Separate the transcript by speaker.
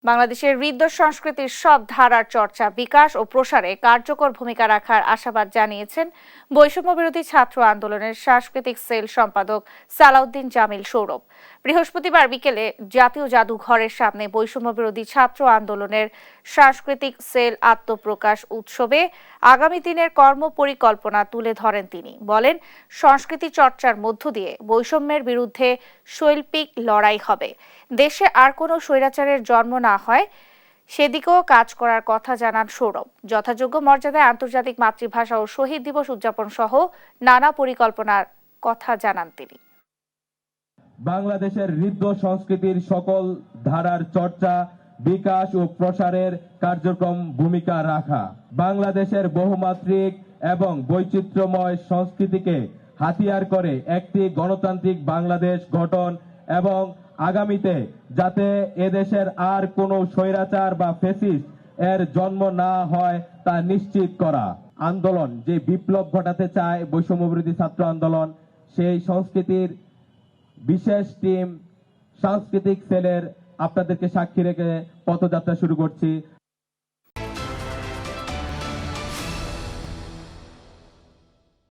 Speaker 1: বাংলাদেশের হৃদ্য সংস্কৃতির সব ধারার চর্চা, বিকাশ ও প্রসারে কার্যকর ভূমিকা রাখার আশাবাদ জানিয়েছেন বৈষম্য বিরোধী ছাত্র আন্দোলনের সাংস্কৃতিক সেল সম্পাদক সালাউদ্দিন জামিল সৌরভ। বৃহস্পতিবার বিকেলে জাতীয় জাদুঘরের সামনে বৈষম্য বিরোধী ছাত্র আন্দোলনের সাংস্কৃতিক সেল আত্মপ্রকাশ উৎসবে আগামী দিনের কর্মপরিকল্পনা তুলে ধরেন তিনি। বলেন, সংস্কৃতি চর্চার মধ্য দিয়ে বৈষম্যের বিরুদ্ধে শৈল্পিক লড়াই হবে। দেশে আর কোনো স্বৈরাচারের জন্ম না হয় সেদিকেও কাজ করার কথা জানান সৌরভ। যথাযোগ্য মর্যাদায় আন্তর্জাতিক মাতৃভাষা ও শহীদ দিবস উদযাপন সহ নানা পরিকল্পনার কথা জানান তিনি।
Speaker 2: বাংলাদেশের হৃদ্য সংস্কৃতির সকল ধারার চর্চা, বিকাশ ও প্রসারের কার্যক্রম ভূমিকা রাখা, বাংলাদেশের বহুমাত্রিক এবং বৈচিত্র্যময় সংস্কৃতিকে হাতিয়ার করে একটি গণতান্ত্রিক বাংলাদেশ গঠন এবং আগামীতে যাতে এদেশের আর কোনো স্বৈরাচার বা ফ্যাসিস্ট এর জন্ম না হয় তা নিশ্চিত করা। আন্দোলন যে বিপ্লব ঘটাতে চায় বৈষম্য বিরোধী ছাত্র আন্দোলন, সেই সংস্কৃতির বিশেষ টিম সাংস্কৃতিক সেলের আপনাদেরকে সাক্ষী রেখে পথযাত্রা শুরু করছি।